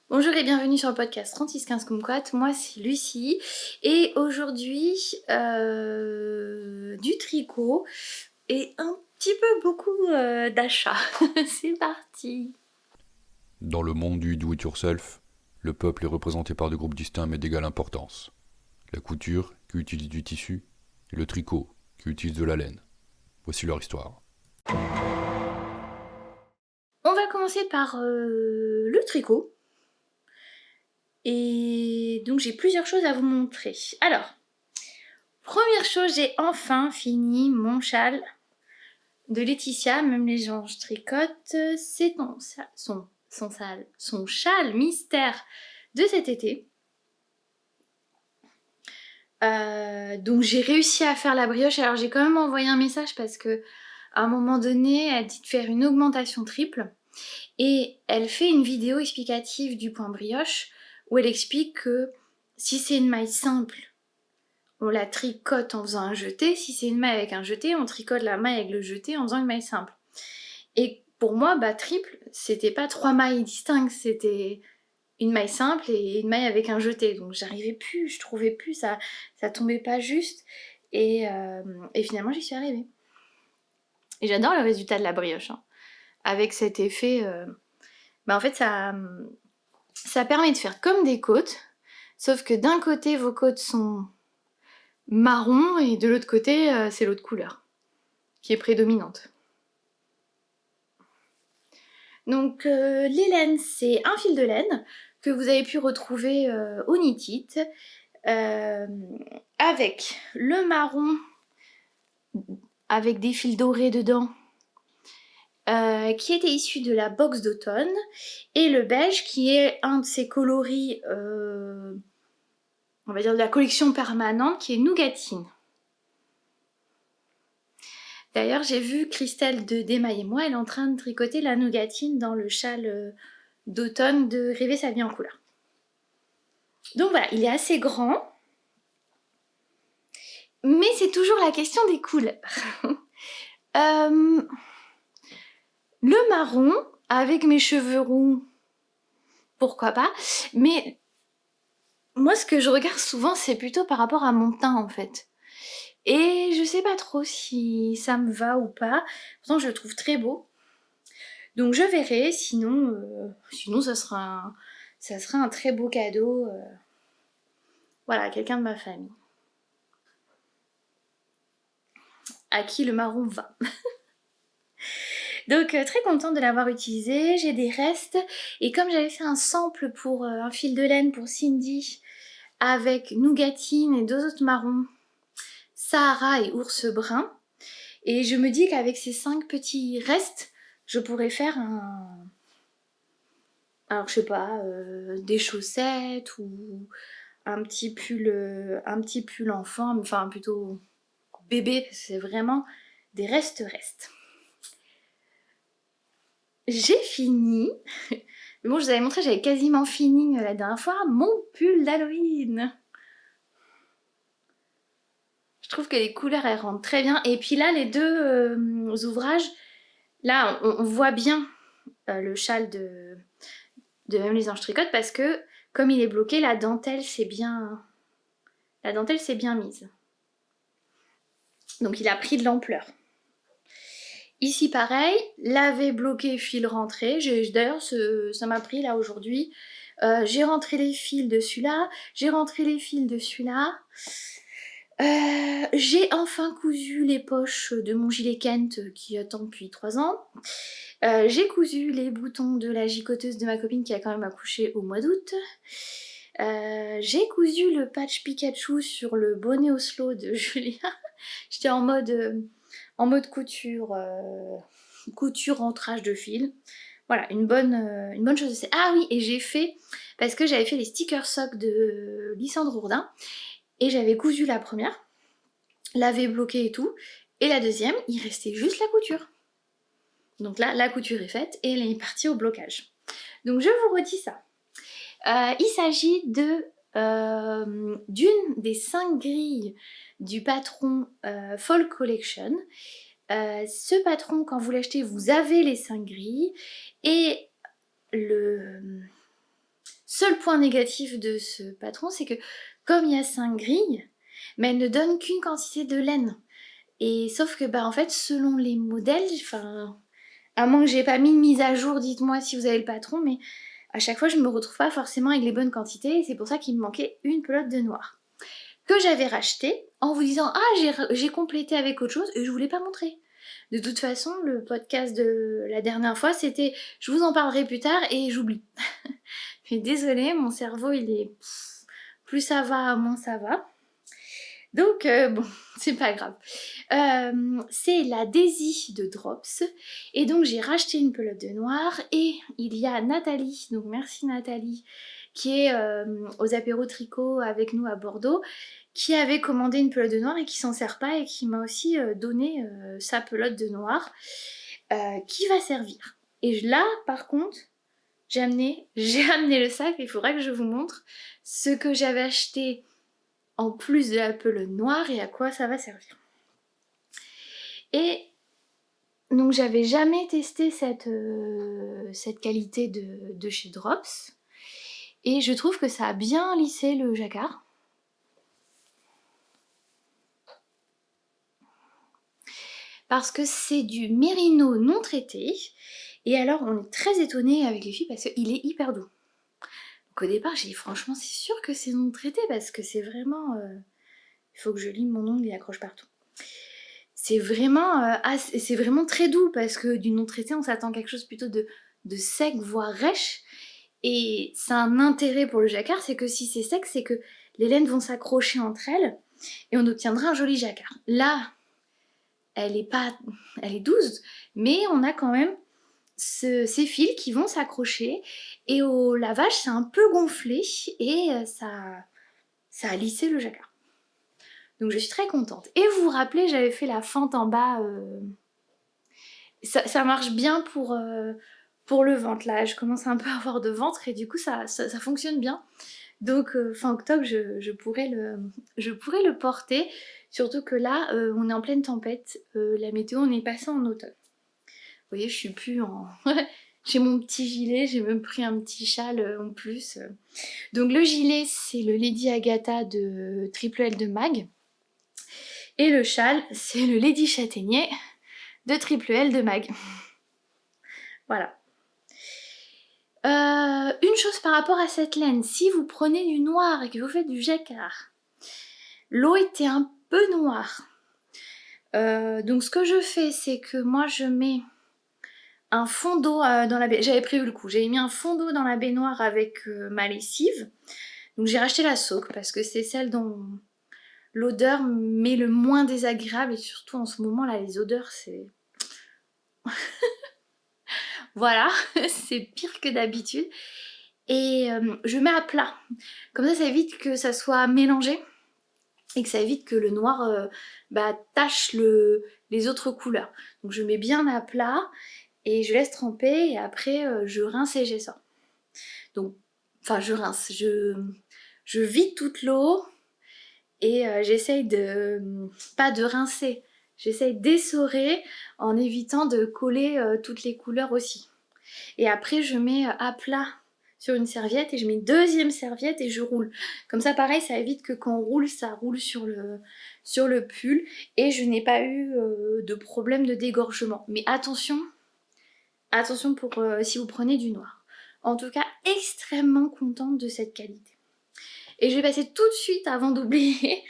Bonjour et bienvenue sur le podcast 3615 Kumquat, moi c'est Lucie et aujourd'hui du tricot et un petit peu beaucoup d'achats. C'est parti. Dans le monde du do-it-yourself, le peuple est représenté par deux groupes distincts mais d'égale importance. La couture, qui utilise du tissu, et le tricot, qui utilise de la laine. Voici leur histoire. On va commencer par le tricot et donc j'ai plusieurs choses à vous montrer. Alors, première chose, j'ai enfin fini mon châle de Laetitia, même les gens je tricote, c'est son châle mystère de cet été. Donc j'ai réussi à faire la brioche. Alors j'ai quand même envoyé un message parce que à un moment donné, elle dit de faire une augmentation triple et elle fait une vidéo explicative du point brioche où elle explique que si c'est une maille simple, on la tricote en faisant un jeté. Si c'est une maille avec un jeté, on tricote la maille avec le jeté en faisant une maille simple. Et pour moi, triple, c'était pas 3 mailles distinctes, c'était une maille simple et une maille avec un jeté. Donc j'arrivais plus, je trouvais plus, ça tombait pas juste. Et finalement, j'y suis arrivée. Et j'adore le résultat de la brioche, hein. Avec cet effet, en fait, ça permet de faire comme des côtes, sauf que d'un côté, vos côtes sont marron et de l'autre côté, c'est l'autre couleur qui est prédominante. Donc les laines, c'est un fil de laine que vous avez pu retrouver au Knit It, avec le marron avec des fils dorés dedans qui était issu de la box d'automne et le beige qui est un de ces coloris on va dire de la collection permanente qui est Nougatine. D'ailleurs j'ai vu Christelle de Démaille et moi, elle est en train de tricoter la Nougatine dans le châle d'automne de Rêver sa vie en couleur. Donc voilà, il est assez grand, mais c'est toujours la question des couleurs. Le marron, avec mes cheveux roux, pourquoi pas, mais moi ce que je regarde souvent c'est plutôt par rapport à mon teint en fait. Et je sais pas trop si ça me va ou pas, pourtant je le trouve très beau. Donc je verrai, sinon ça sera un très beau cadeau, voilà, à quelqu'un de ma famille. À qui le marron va. Donc très contente de l'avoir utilisé, j'ai des restes et comme j'avais fait un sample pour un fil de laine pour Cindy avec Nougatine et deux autres marrons, Sahara et Ours Brun, et je me dis qu'avec ces 5 petits restes, je pourrais faire alors je sais pas, des chaussettes ou un petit pull enfant, enfin plutôt bébé, parce que c'est vraiment des restes. J'ai fini. Mais bon, je vous avais montré, j'avais quasiment fini la dernière fois, mon pull d'Halloween. Je trouve que les couleurs, elles rentrent très bien. Et puis là, les deux ouvrages, là, on voit bien le châle de Même les anges tricotent parce que, comme il est bloqué, la dentelle s'est bien mise. Donc il a pris de l'ampleur. Ici pareil, lavé, bloqué, fil rentré. D'ailleurs ça m'a pris là aujourd'hui. J'ai rentré les fils de celui-là, j'ai rentré les fils de celui-là. J'ai enfin cousu les poches de mon gilet Kent qui attend depuis 3 ans. J'ai cousu les boutons de la gigoteuse de ma copine qui a quand même accouché au mois d'août. J'ai cousu le patch Pikachu sur le bonnet Oslo de Julia. J'étais en mode couture rentrage de fil. Voilà, une bonne chose. Ah oui, et j'ai fait, parce que j'avais fait les stickers socks de Lysandre Rourdin, et j'avais cousu la première, lavé, bloqué et tout, et la deuxième, il restait juste la couture. Donc là, la couture est faite, et elle est partie au blocage. Donc je vous redis ça. Il s'agit d'une des 5 grilles du patron Fall Collection. Ce patron, quand vous l'achetez, vous avez les 5 grilles et Seul point négatif de ce patron, c'est que comme il y a 5 grilles, mais elle ne donne qu'une quantité de laine. Et sauf que en fait, selon les modèles, enfin, à moins que j'ai pas mis de mise à jour, dites-moi si vous avez le patron, mais à chaque fois je me retrouve pas forcément avec les bonnes quantités et c'est pour ça qu'il me manquait une pelote de noir que j'avais racheté en vous disant j'ai complété avec autre chose et je voulais pas montrer. De toute façon, le podcast de la dernière fois, c'était je vous en parlerai plus tard et j'oublie. Mais désolée, mon cerveau il est plus ça va, moins ça va. Donc bon, c'est pas grave. C'est la Daisy de Drops. Et donc j'ai racheté une pelote de noir. Et il y a Nathalie, donc merci Nathalie, qui est aux apéros tricot avec nous à Bordeaux, qui avait commandé une pelote de noir et qui s'en sert pas et qui m'a aussi donné sa pelote de noir qui va servir. Et là, par contre, j'ai amené le sac. Il faudra que je vous montre ce que j'avais acheté en plus de la pelote noire et à quoi ça va servir. Et donc j'avais jamais testé cette qualité de chez Drops et je trouve que ça a bien lissé le jacquard. Parce que c'est du mérino non traité et alors on est très étonnés avec les filles parce qu'il est hyper doux. Donc au départ j'ai dit franchement c'est sûr que c'est non traité parce que c'est vraiment... Il faut que je lime mon ongle, il accroche partout. C'est vraiment très doux parce que du non traité on s'attend à quelque chose plutôt de sec voire rêche et c'est un intérêt pour le jacquard, c'est que si c'est sec c'est que les laines vont s'accrocher entre elles et on obtiendra un joli jacquard. Là elle est douce mais on a quand même ces fils qui vont s'accrocher et au lavage c'est un peu gonflé et ça a lissé le jacquard. Donc je suis très contente. Et vous vous rappelez, j'avais fait la fente en bas. Ça marche bien pour le ventre. Là, je commence un peu à avoir de ventre et du coup ça fonctionne bien. Donc fin octobre, je pourrais le porter. Surtout que là, on est en pleine tempête. La météo, on est passé en automne. Vous voyez, je suis plus en... J'ai mon petit gilet, j'ai même pris un petit châle en plus. Donc le gilet, c'est le Lady Agatha de Triple L de Mag. Et le châle, c'est le Lady Châtaignier de Triple L de Mag. Voilà. Une chose par rapport à cette laine, si vous prenez du noir et que vous faites du jacquard, l'eau était un peu noire. Donc ce que je fais, c'est que moi je mets un fond d'eau dans la baignoire. J'avais prévu le coup, j'avais mis un fond d'eau dans la baignoire avec ma lessive. Donc j'ai racheté la Soak parce que c'est celle dont l'odeur m'est le moins désagréable et surtout en ce moment là les odeurs c'est... Voilà, c'est pire que d'habitude. Et je mets à plat. Comme ça évite que ça soit mélangé et que ça évite que le noir tache les autres couleurs. Donc je mets bien à plat et je laisse tremper et après je rince et j'essore. Donc, enfin je rince, je vide toute l'eau et j'essaye de, pas de rincer, j'essaye d'essorer en évitant de coller toutes les couleurs aussi. Et après je mets à plat sur une serviette et je mets une deuxième serviette et je roule. Comme ça pareil ça évite que quand on roule, ça roule sur le pull et je n'ai pas eu de problème de dégorgement. Mais attention pour si vous prenez du noir. En tout cas extrêmement contente de cette qualité. Et je vais passer tout de suite avant d'oublier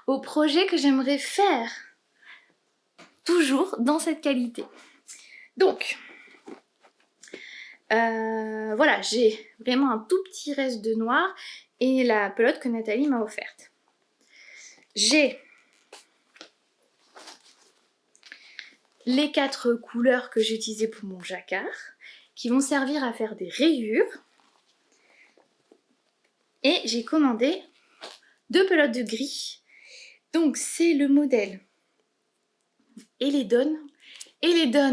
au projet que j'aimerais faire toujours dans cette qualité. Donc voilà, j'ai vraiment un tout petit reste de noir et la pelote que Nathalie m'a offerte. J'ai les 4 couleurs que j'ai utilisées pour mon jacquard qui vont servir à faire des rayures. Et j'ai commandé 2 pelotes de gris. Donc c'est le modèle Eledon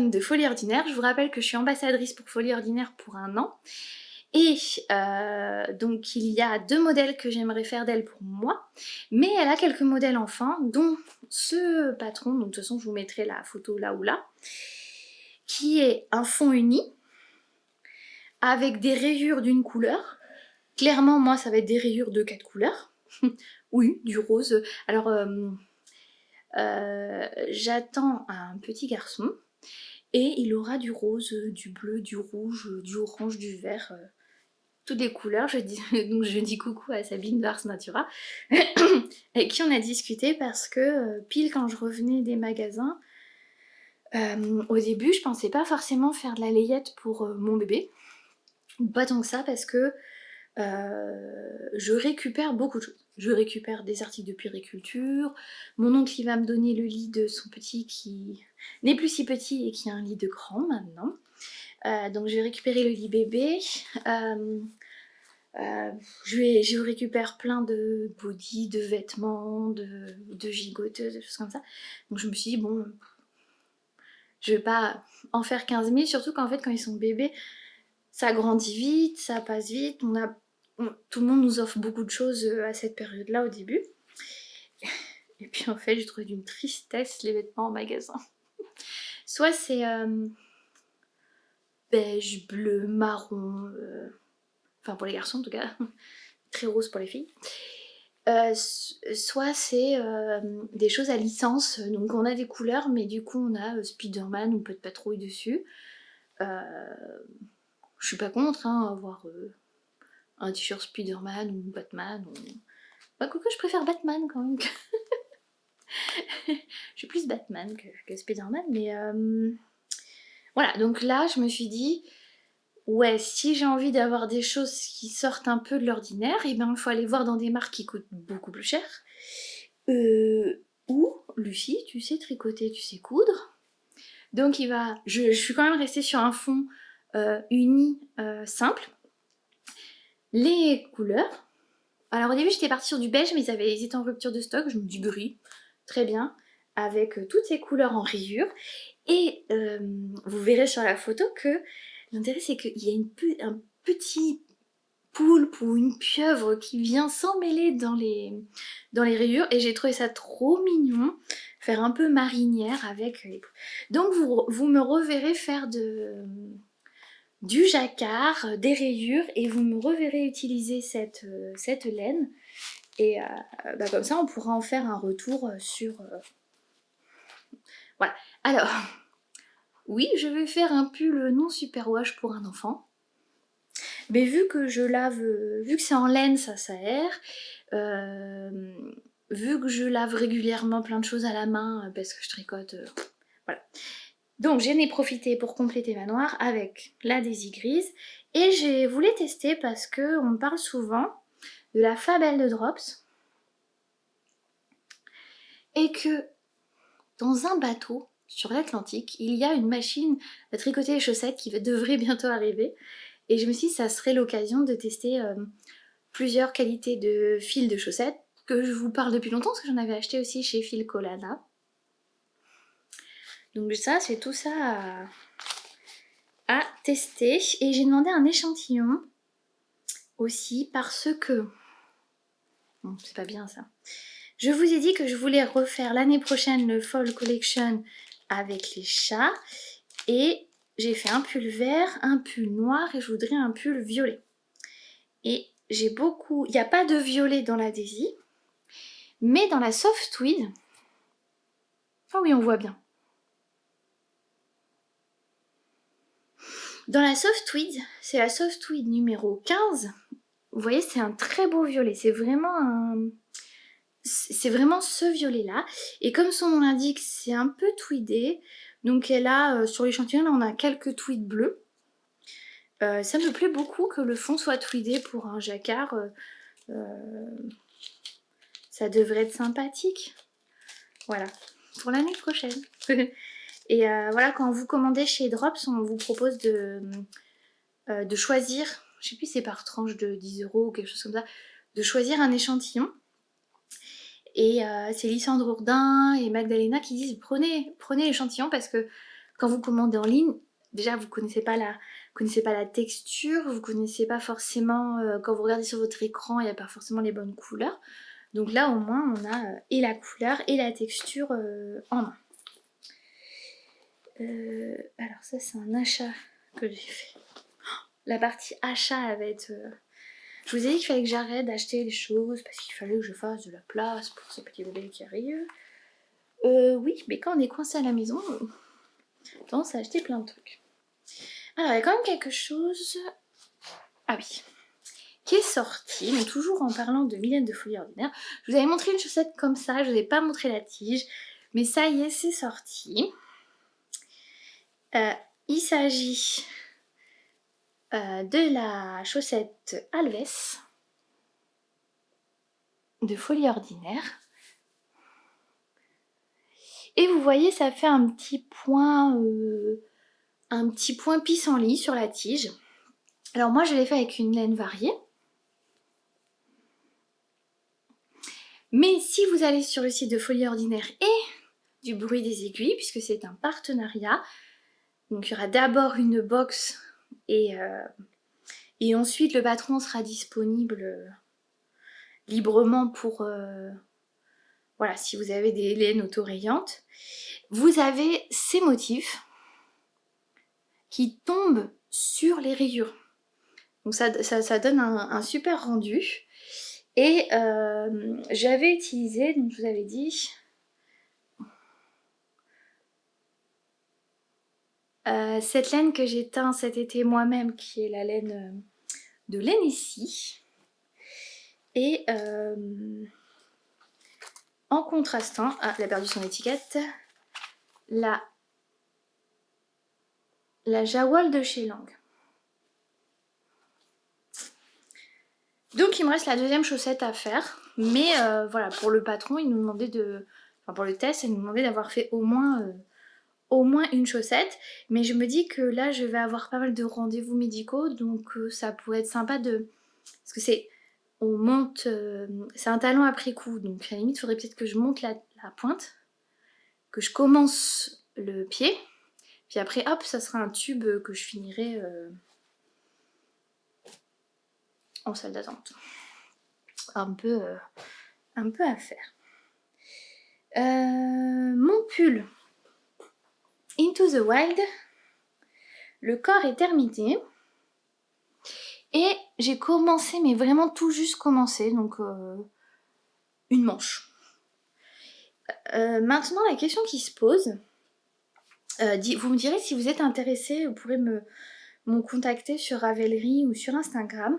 de Folie Ordinaire. Je vous rappelle que je suis ambassadrice pour Folie Ordinaire pour 1 an. Et donc il y a 2 modèles que j'aimerais faire d'elle pour moi. Mais elle a quelques modèles enfants, dont ce patron, donc de toute façon je vous mettrai la photo là ou là, qui est un fond uni, avec des rayures d'une couleur. clairement, moi, ça va être des rayures de 4 couleurs. Oui, du rose. Alors, j'attends un petit garçon et il aura du rose, du bleu, du rouge, du orange, du vert, toutes les couleurs. Donc je dis coucou à Sabine d'Ars Natura avec qui on a discuté parce que pile quand je revenais des magasins, au début je pensais pas forcément faire de la layette pour mon bébé, pas tant que ça parce que je récupère beaucoup de choses. Je récupère des articles de puériculture, mon oncle il va me donner le lit de son petit qui n'est plus si petit et qui a un lit de grand maintenant. Donc je vais récupérer le lit bébé. Je récupère plein de body, de vêtements, de gigoteuses, des choses comme ça. Donc je me suis dit, bon, je vais pas en faire 15 000, surtout qu'en fait, quand ils sont bébés, ça grandit vite, ça passe vite. Tout le monde nous offre beaucoup de choses à cette période-là au début. Et puis en fait, j'ai trouvé d'une tristesse les vêtements en magasin. Soit c'est beige, bleu, marron, enfin pour les garçons en tout cas, très rose pour les filles. Soit c'est des choses à licence, donc on a des couleurs, mais du coup on a Spider-Man ou Pas de patrouille dessus. Je suis pas contre avoir un t-shirt Spider-Man ou Batman. Bah, quoique je préfère Batman quand même. Je suis plus Batman que Spider-Man, mais voilà, donc là je me suis dit, ouais, si j'ai envie d'avoir des choses qui sortent un peu de l'ordinaire, et bien il faut aller voir dans des marques qui coûtent beaucoup plus cher. Ou Lucie, tu sais tricoter, tu sais coudre. Donc je suis quand même restée sur un fond uni simple. Les couleurs. Alors au début j'étais partie sur du beige, mais ils étaient en rupture de stock. Je me dis gris, très bien, avec toutes ces couleurs en rayures. Et vous verrez sur la photo que l'intérêt c'est qu'il y a un petit poulpe ou une pieuvre qui vient s'emmêler dans les rayures, et j'ai trouvé ça trop mignon, faire un peu marinière avec les poules. Donc vous me reverrez faire du jacquard, des rayures, et vous me reverrez utiliser cette laine, et comme ça on pourra en faire un retour sur... Voilà. Alors, oui, je vais faire un pull non superwash pour un enfant. Mais vu que c'est en laine, ça s'aère. Vu que je lave régulièrement plein de choses à la main parce que je tricote, voilà. Donc j'en ai profité pour compléter ma noire avec la Daisy grise, et j'ai voulu tester parce que on me parle souvent de la Fabelle de Drops et que dans un bateau sur l'Atlantique, il y a une machine à tricoter les chaussettes qui devrait bientôt arriver. Et je me suis dit, ça serait l'occasion de tester plusieurs qualités de fils de chaussettes, que je vous parle depuis longtemps, parce que j'en avais acheté aussi chez Fil Colada. Donc ça, c'est tout ça à tester. Et j'ai demandé un échantillon aussi, parce que... Bon, c'est pas bien ça. Je vous ai dit que je voulais refaire l'année prochaine le Fall Collection avec les chats. Et j'ai fait un pull vert, un pull noir, et je voudrais un pull violet. Et j'ai beaucoup... Il n'y a pas de violet dans la Daisy, mais dans la Soft Tweed... Ah oui, on voit bien. Dans la Soft Tweed, c'est la Soft Tweed numéro 15. Vous voyez, c'est un très beau violet. C'est vraiment ce violet-là. Et comme son nom l'indique, c'est un peu tweedé. Donc elle a, sur l'échantillon, là, on a quelques tweeds bleus. Ça me plaît beaucoup que le fond soit tweedé pour un jacquard. Ça devrait être sympathique. Voilà, pour l'année prochaine. Et voilà, quand vous commandez chez Drops, on vous propose de choisir, je sais plus si c'est par tranche de 10 € ou quelque chose comme ça, de choisir un échantillon. Et c'est Lysandre Ourdin et Magdalena qui disent prenez l'échantillon, parce que quand vous commandez en ligne, déjà vous connaissez pas la texture, vous connaissez pas forcément, quand vous regardez sur votre écran, il n'y a pas forcément les bonnes couleurs. Donc là au moins on a et la couleur et la texture en main. Alors ça c'est un achat que j'ai fait. La partie achat va être Je vous ai dit qu'il fallait que j'arrête d'acheter des choses parce qu'il fallait que je fasse de la place pour ce petit bébé qui arrive. Oui, mais quand on est coincé à la maison, on a tendance à acheter plein de trucs. Alors, il y a quand même quelque chose... Ah oui, qui est sorti, donc toujours en parlant de Mylène de Folie Ordinaire. Je vous avais montré une chaussette comme ça, je vous ai pas montré la tige, mais ça y est, c'est sorti. Il s'agit de la chaussette Alves de Folie Ordinaire. Et vous voyez, ça fait un petit point pissenlit sur la tige. Alors moi, je l'ai fait avec une laine variée. Mais si vous allez sur le site de Folie Ordinaire et du Bruit des Aiguilles, puisque c'est un partenariat, donc il y aura d'abord une box et ensuite le patron sera disponible librement pour... voilà, si vous avez des laines autorayantes. Vous avez ces motifs qui tombent sur les rayures. Donc ça donne un super rendu. Et j'avais utilisé, donc je vous avais dit, cette laine que j'ai teint cet été moi-même, qui est la laine de Lénécie. Et en contrastant, ah, elle a perdu son étiquette, la Jawol de chez Lang. Donc il me reste la deuxième chaussette à faire, mais voilà, pour le patron, il nous demandait enfin pour le test, il nous demandait d'avoir fait au moins une chaussette, mais je me dis que là je vais avoir pas mal de rendez-vous médicaux, donc ça pourrait être sympa parce que on monte, c'est un talon après coup, donc à la limite il faudrait peut-être que je monte la pointe, que je commence le pied, puis après hop, ça sera un tube que je finirai en salle d'attente. Un peu à faire. Mon pull Into the Wild, le corps est terminé et j'ai commencé, mais vraiment tout juste commencé, donc une manche. Maintenant la question qui se pose, vous me direz si vous êtes intéressé, vous pourrez me contacter sur Ravelry ou sur Instagram.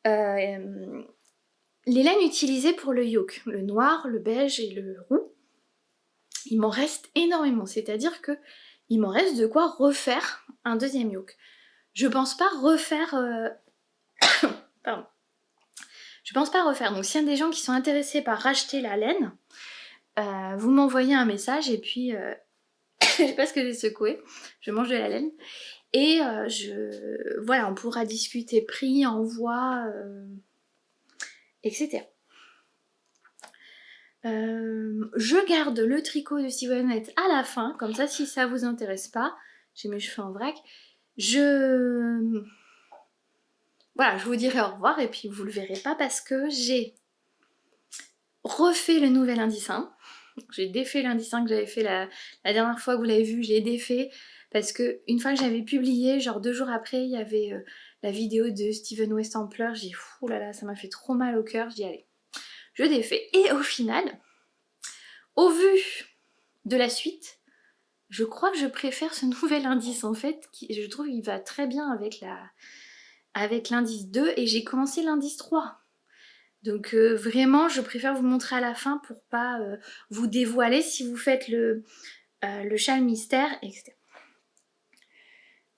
Les laines utilisées pour le yoke, le noir, le beige et le roux, il m'en reste énormément, c'est-à-dire que il m'en reste de quoi refaire un deuxième yoke. Je pense pas refaire... Pardon. Je pense pas refaire, donc s'il y a des gens qui sont intéressés par racheter la laine, vous m'envoyez un message et puis... je sais pas ce que j'ai secoué, je mange de la laine. Et voilà, on pourra discuter prix, envoi, etc. Je garde le tricot de Stevenette à la fin, comme ça si ça vous intéresse pas, j'ai mes cheveux en vrac, voilà, je vous dirai au revoir et puis vous le verrez pas parce que j'ai refait le nouvel indice 1. J'ai défait l'indice 1 que j'avais fait la dernière fois que vous l'avez vu, je l'ai défait parce que une fois que j'avais publié, genre 2 jours après, il y avait la vidéo de Steven West en pleurs, j'ai dit ouh là là, ça m'a fait trop mal au cœur, je dis allez, je défais. Et au final, au vu de la suite, je crois que je préfère ce nouvel indice en fait, je trouve qu'il va très bien avec l'indice 2 et j'ai commencé l'indice 3. Donc vraiment, je préfère vous montrer à la fin pour pas vous dévoiler si vous faites le châle mystère, etc.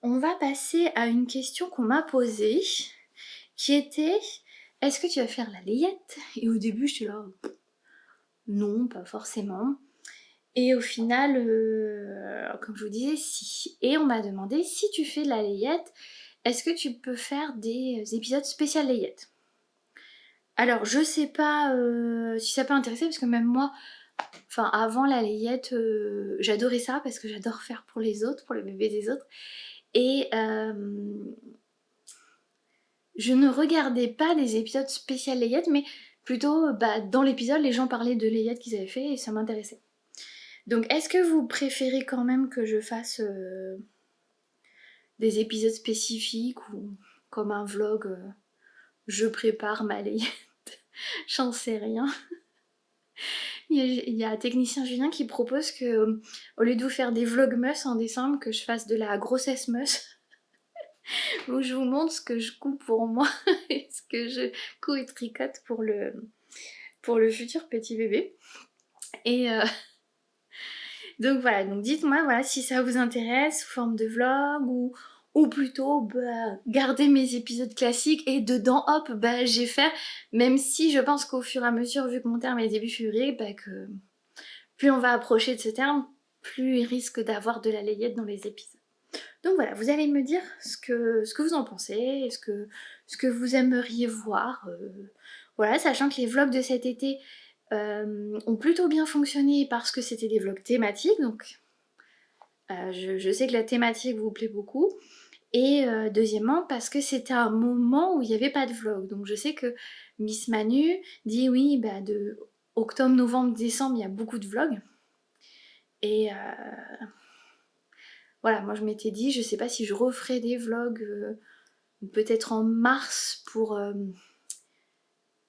On va passer à une question qu'on m'a posée, qui était « Est-ce que tu vas faire la layette ?» Et au début, j'étais là « Non, pas forcément. » Et au final, comme je vous disais, si. Et on m'a demandé « Si tu fais de la layette, est-ce que tu peux faire des épisodes spécial layette ?» Alors, je sais pas si ça peut intéresser, parce que même moi, enfin, avant la layette, j'adorais ça, parce que j'adore faire pour les autres, pour les bébés des autres. Et je ne regardais pas des épisodes spécial layette, mais plutôt, dans l'épisode, les gens parlaient de layette qu'ils avaient fait, et ça m'intéressait. Donc, est-ce que vous préférez quand même que je fasse des épisodes spécifiques, ou comme un vlog je prépare ma layette, j'en sais rien. Il y a Technicien Julien qui propose que, au lieu de vous faire des vlogmas en décembre, que je fasse de la grossesse meuse, où je vous montre ce que je couds pour moi et ce que je couds et tricote pour le futur petit bébé. Et donc voilà, donc dites-moi voilà, si ça vous intéresse sous forme de vlog ou plutôt bah, garder mes épisodes classiques et dedans hop bah, j'ai fait, même si je pense qu'au fur et à mesure, vu que mon terme est début février, bah, que plus on va approcher de ce terme, plus il risque d'avoir de la layette dans les épisodes. Donc voilà, vous allez me dire ce que vous en pensez, ce que vous aimeriez voir. Voilà, sachant que les vlogs de cet été ont plutôt bien fonctionné parce que c'était des vlogs thématiques, donc je sais que la thématique vous plaît beaucoup. Et deuxièmement, parce que c'était un moment où il n'y avait pas de vlog. Donc je sais que Miss Manu dit oui, bah, de octobre, novembre, décembre, il y a beaucoup de vlogs. Et voilà, moi je m'étais dit, je sais pas si je referai des vlogs peut-être en mars pour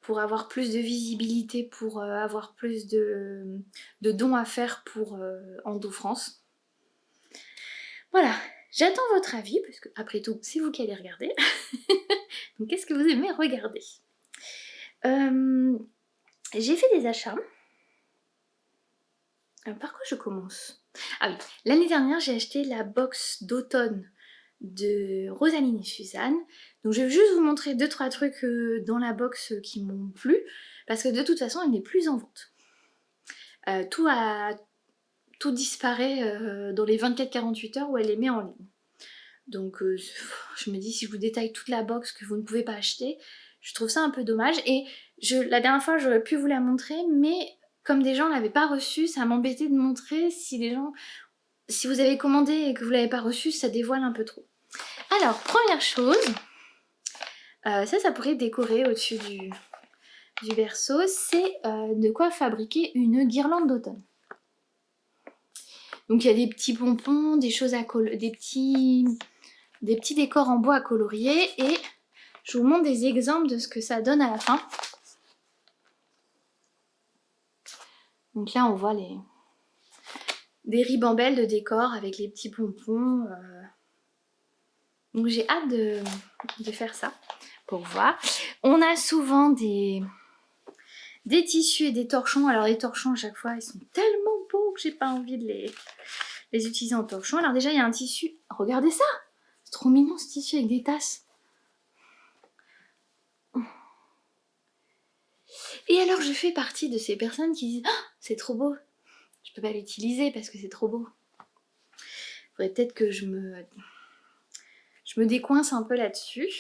avoir plus de visibilité, pour avoir plus de dons à faire pour Endo France. Voilà, j'attends votre avis, parce que après tout, c'est vous qui allez regarder. Donc qu'est-ce que vous aimez regarder? J'ai fait des achats. Par quoi je commence? Ah oui, l'année dernière j'ai acheté la box d'automne de Rosaline et Suzanne. Donc je vais juste vous montrer 2-3 trucs dans la box qui m'ont plu, parce que de toute façon elle n'est plus en vente. Tout disparaît dans les 24-48 heures où elle les met en ligne. Donc je me dis, si je vous détaille toute la box que vous ne pouvez pas acheter, je trouve ça un peu dommage. Et la dernière fois j'aurais pu vous la montrer, mais comme des gens ne l'avaient pas reçue, ça m'embêtait de montrer. Si vous avez commandé et que vous ne l'avez pas reçue, ça dévoile un peu trop. Alors, première chose, ça pourrait décorer au-dessus du berceau, c'est de quoi fabriquer une guirlande d'automne. Donc il y a des petits pompons, des choses des petits décors en bois à colorier, et je vous montre des exemples de ce que ça donne à la fin. Donc là on voit des ribambelles de décors avec les petits pompons. Donc j'ai hâte de faire ça pour voir. On a souvent des tissus et des torchons. Alors les torchons à chaque fois ils sont tellement beaux que j'ai pas envie de les utiliser en torchon. Alors déjà il y a un tissu, regardez ça, c'est trop mignon ce tissu avec des tasses. Et alors je fais partie de ces personnes qui disent oh, c'est trop beau, je peux pas l'utiliser parce que c'est trop beau. Faudrait peut-être que je me décoince un peu là-dessus.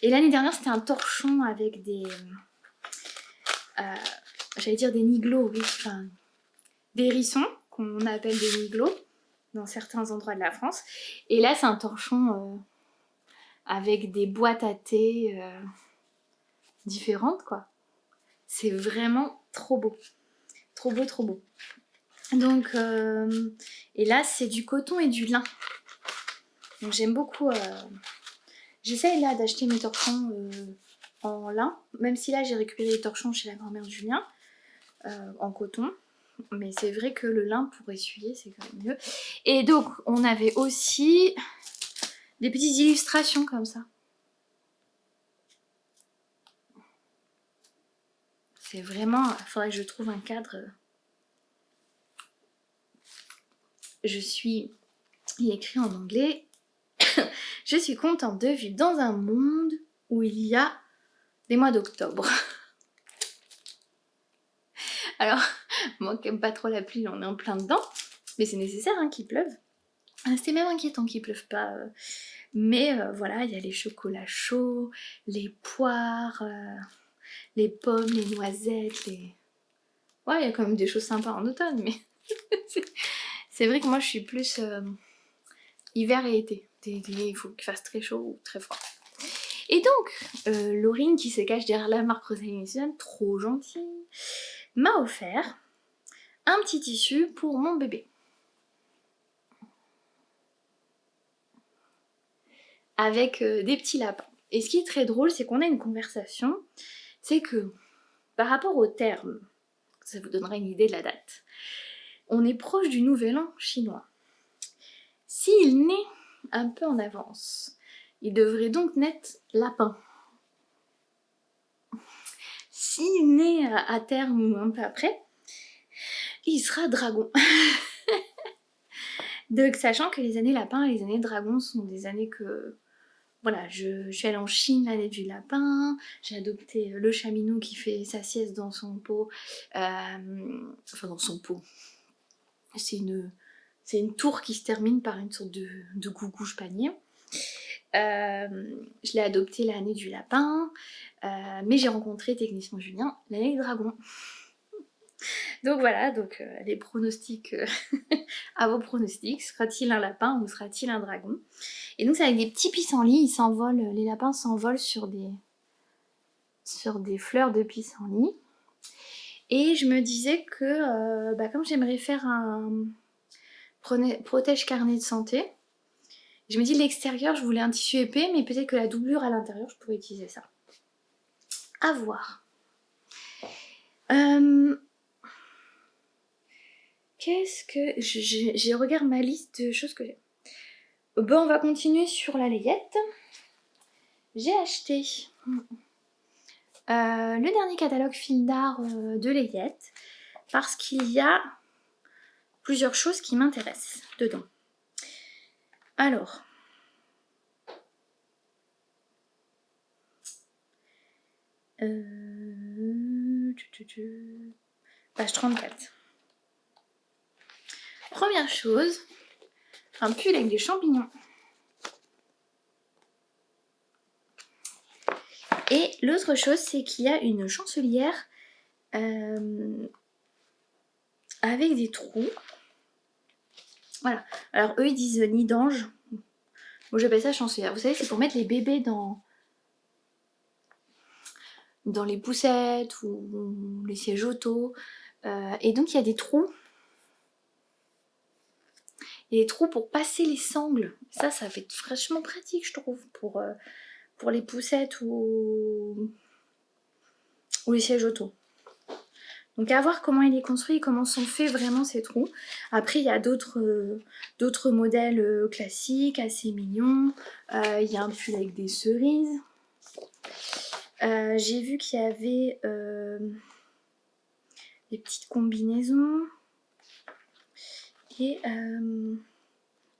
Et l'année dernière c'était un torchon avec des j'allais dire des niglots, oui, enfin des hérissons qu'on appelle des niglots dans certains endroits de la France. Et là c'est un torchon avec des boîtes à thé différentes quoi. C'est vraiment trop beau. Trop beau, trop beau. Donc, et là c'est du coton et du lin. Donc j'aime beaucoup. J'essaye là d'acheter mes torchons en lin, même si là j'ai récupéré les torchons chez la grand-mère de Julien en coton. Mais c'est vrai que le lin pour essuyer c'est quand même mieux. Et donc on avait aussi des petites illustrations comme ça. C'est vraiment... Il faudrait que je trouve un cadre. Je suis... Il est écrit en anglais. Je suis contente de vivre dans un monde où il y a des mois d'octobre. Alors, moi qui n'aime pas trop la pluie, on est en plein dedans. Mais c'est nécessaire hein, qu'il pleuve. C'est même inquiétant qu'il pleuve pas. Mais voilà, il y a les chocolats chauds, les poires, les pommes, les noisettes, Ouais, il y a quand même des choses sympas en automne, mais... c'est vrai que moi je suis plus hiver et été. Il faut qu'il fasse très chaud ou très froid. Et donc, Laurine qui se cache derrière la marque Rosaline Suzanne, trop gentille, m'a offert un petit tissu pour mon bébé. Avec des petits lapins. Et ce qui est très drôle, c'est qu'on a une conversation, c'est que par rapport au terme, ça vous donnera une idée de la date, on est proche du nouvel an chinois. S'il naît un peu en avance, il devrait donc naître lapin. S'il naît à terme ou un peu après, il sera dragon. Donc sachant que les années lapin et les années dragon sont des années que... Voilà, je suis allée en Chine l'année du lapin, j'ai adopté le chaminou qui fait sa sieste dans son pot, enfin dans son pot. C'est une tour qui se termine par une sorte de gougouche panier. Je l'ai adopté l'année du lapin, mais j'ai rencontré techniquement Julien l'année du dragon. Donc voilà, donc les pronostics, à vos pronostics, sera-t-il un lapin ou sera-t-il un dragon? Et donc c'est avec des petits pissenlits, ils s'envolent, les lapins s'envolent sur des fleurs de pissenlit. Et je me disais que comme j'aimerais faire un protège carnet de santé, je me dis l'extérieur je voulais un tissu épais, mais peut-être que la doublure à l'intérieur je pourrais utiliser ça. À voir. Qu'est-ce que... Je regarde ma liste de choses que j'ai. Bon, on va continuer sur la layette. J'ai acheté le dernier catalogue fil d'art de layette parce qu'il y a plusieurs choses qui m'intéressent dedans. Alors, page 34. Première chose, un pull avec des champignons. Et l'autre chose, c'est qu'il y a une chancelière avec des trous. Voilà. Alors eux, ils disent nid d'ange. Moi, j'appelle ça chancelière. Vous savez, c'est pour mettre les bébés dans les poussettes ou les sièges auto. Et donc, il y a des trous. Il y a des trous pour passer les sangles. Ça va être fraîchement pratique, je trouve, pour les poussettes ou les sièges auto. Donc à voir comment il est construit et comment sont faits vraiment ces trous. Après il y a d'autres modèles classiques, assez mignons. Il y a un pull avec des cerises. J'ai vu qu'il y avait des petites combinaisons. Et il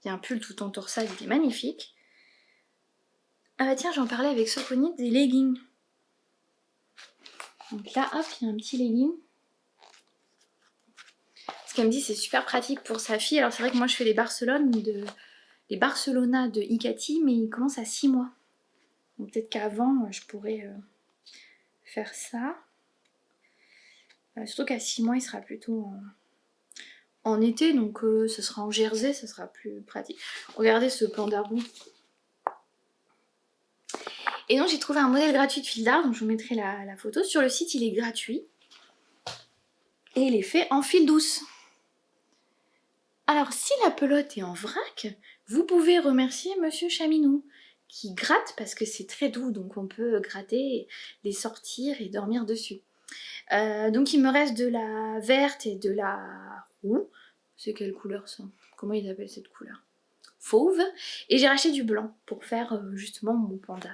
y a un pull tout en torsade qui est magnifique. Ah bah tiens, j'en parlais avec Soconi des leggings. Donc là, hop, il y a un petit legging. Ce qu'elle me dit, c'est super pratique pour sa fille. Alors c'est vrai que moi, je fais les Barcelona de Icati, mais ils commencent à 6 mois. Donc peut-être qu'avant, je pourrais faire ça. Surtout qu'à 6 mois, il sera plutôt en été, donc ce sera en jersey, ce sera plus pratique. Regardez ce panda roux. Et donc j'ai trouvé un modèle gratuit de fil d'art, donc je vous mettrai la photo. Sur le site, il est gratuit. Et il est fait en fil douce. Alors si la pelote est en vrac, vous pouvez remercier Monsieur Chaminou, qui gratte parce que c'est très doux, donc on peut gratter, les sortir et dormir dessus. Donc il me reste de la verte et de la roux. C'est quelle couleur ça? Comment ils appellent cette couleur? Fauve. Et j'ai racheté du blanc pour faire justement mon panda.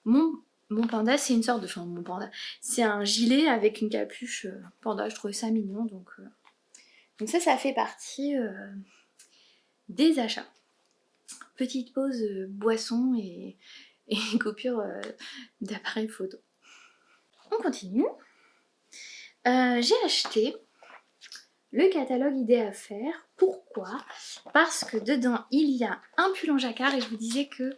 Mon panda, c'est une sorte de... Enfin, mon panda, c'est un gilet avec une capuche panda. Je trouvais ça mignon, donc ça fait partie des achats. Petite pause boisson et coupure d'appareil photo. On continue. J'ai acheté le catalogue idées à faire. Pourquoi? Parce que dedans, il y a un pull en jacquard et je vous disais que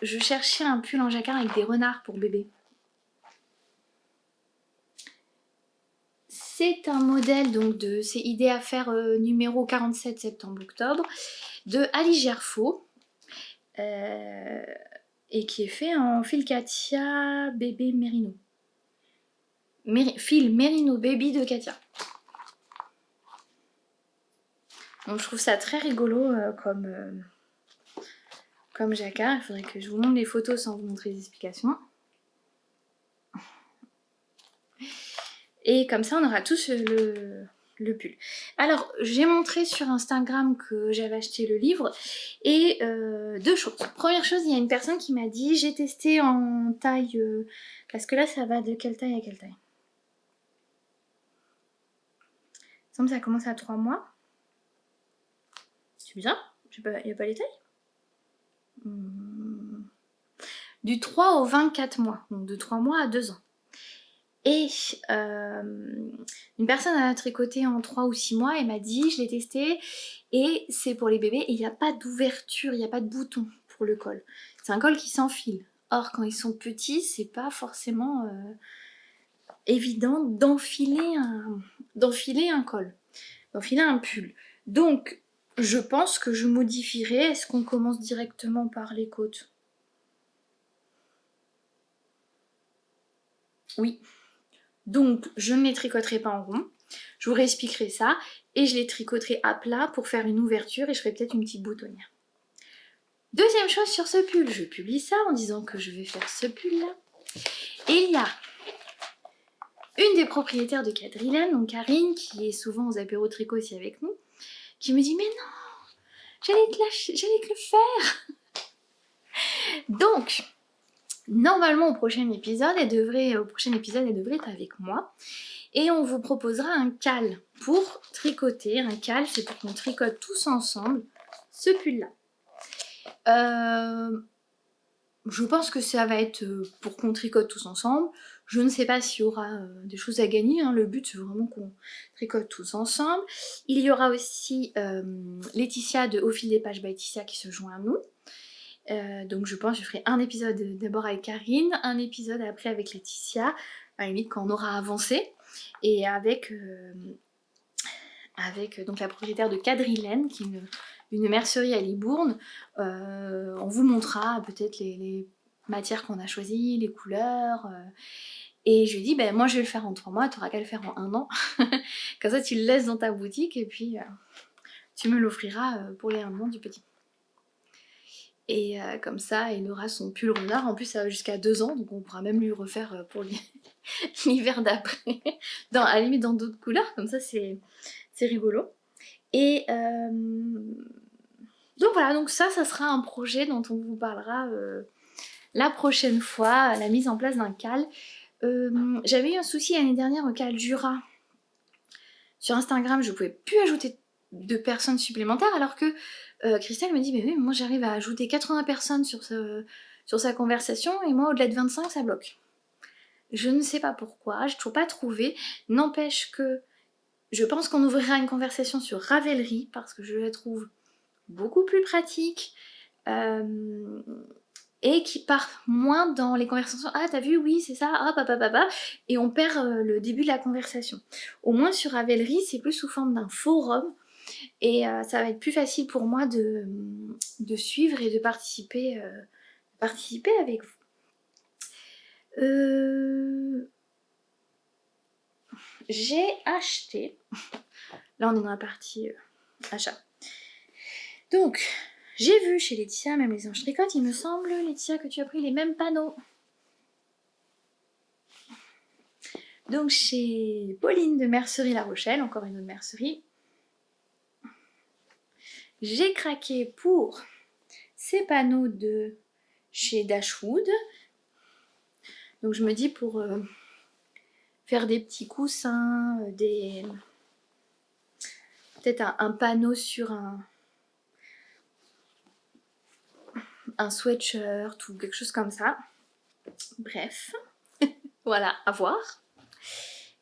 je cherchais un pull en jacquard avec des renards pour bébé. C'est un modèle donc de ces idées à faire numéro 47 septembre-octobre de Ali Gerfaux et qui est fait en fil Katia bébé Merino. Fil Merino Baby de Katia. Donc je trouve ça très rigolo comme jacquard. Il faudrait que je vous montre les photos sans vous montrer les explications. Et comme ça, on aura tous le pull. Alors, j'ai montré sur Instagram que j'avais acheté le livre. Et deux choses. Première chose, il y a une personne qui m'a dit, j'ai testé en taille... parce que là, ça va de quelle taille à quelle taille? Il me semble que ça commence à 3 mois. C'est bizarre, il n'y a pas les tailles. Du 3 au 24 mois, donc de 3 mois à 2 ans. Et une personne a tricoté en 3 ou 6 mois et m'a dit, je l'ai testé, et c'est pour les bébés, et il n'y a pas d'ouverture, il n'y a pas de bouton pour le col. C'est un col qui s'enfile. Or, quand ils sont petits, c'est pas forcément évident d'enfiler un col, d'enfiler un pull. Donc, je pense que je modifierai. Est-ce qu'on commence directement par les côtes? Oui. Donc, je ne les tricoterai pas en rond. Je vous réexpliquerai ça. Et je les tricoterai à plat pour faire une ouverture et je ferai peut-être une petite boutonnière. Deuxième chose sur ce pull, je publie ça en disant que je vais faire ce pull-là. Et il y a une des propriétaires de Quadrilène, donc Karine, qui est souvent aux apéros tricot aussi avec nous, qui me dit « Mais non, j'allais te le faire !» Donc, normalement au prochain épisode, elle devrait être avec moi. Et on vous proposera un cal pour tricoter. Un cal, c'est pour qu'on tricote tous ensemble ce pull-là. Je pense que ça va être pour qu'on tricote tous ensemble. Je ne sais pas s'il y aura des choses à gagner. Hein. Le but, c'est vraiment qu'on tricote tous ensemble. Il y aura aussi Laetitia de Au fil des pages by Laetitia qui se joint à nous. Donc je pense que je ferai un épisode d'abord avec Karine, un épisode après avec Laetitia, à la limite quand on aura avancé, et avec donc la propriétaire de Quadrilène, qui est une mercerie à Libourne. On vous montrera peut-être les matières qu'on a choisies, les couleurs. Et je lui ai dit, ben, moi je vais le faire en 3 mois, tu n'auras qu'à le faire en 1 an. Comme ça tu le laisses dans ta boutique et puis tu me l'offriras pour les 1 an du petit. Et comme ça, il aura son pull renard. En plus, ça va jusqu'à 2 ans, donc on pourra même lui refaire pour l'hiver d'après. À la limite, dans d'autres couleurs, comme ça, c'est rigolo. Et donc voilà, donc ça sera un projet dont on vous parlera la prochaine fois, la mise en place d'un cal. J'avais eu un souci l'année dernière au cal Jura. Sur Instagram, je ne pouvais plus ajouter de personnes supplémentaires, alors que Christelle me dit, mais oui, moi j'arrive à ajouter 80 personnes sur sa conversation, et moi au-delà de 25, ça bloque. Je ne sais pas pourquoi, je n'ai toujours pas trouvé. N'empêche que je pense qu'on ouvrira une conversation sur Ravelry, parce que je la trouve beaucoup plus pratique, et qui part moins dans les conversations. Ah, t'as vu, oui, c'est ça, hop, hop, hop, hop, hop, et on perd le début de la conversation. Au moins sur Ravelry, c'est plus sous forme d'un forum, et ça va être plus facile pour moi de suivre et de participer avec vous. J'ai acheté, là on est dans la partie achat, donc j'ai vu chez Laetitia, même les anges tricotent, il me semble, Laetitia, que tu as pris les mêmes panneaux. Donc chez Pauline de Mercerie La Rochelle, encore une autre mercerie, j'ai craqué pour ces panneaux de chez Dashwood. Donc je me dis pour faire des petits coussins, peut-être un panneau sur un sweatshirt ou quelque chose comme ça. Bref, voilà, à voir.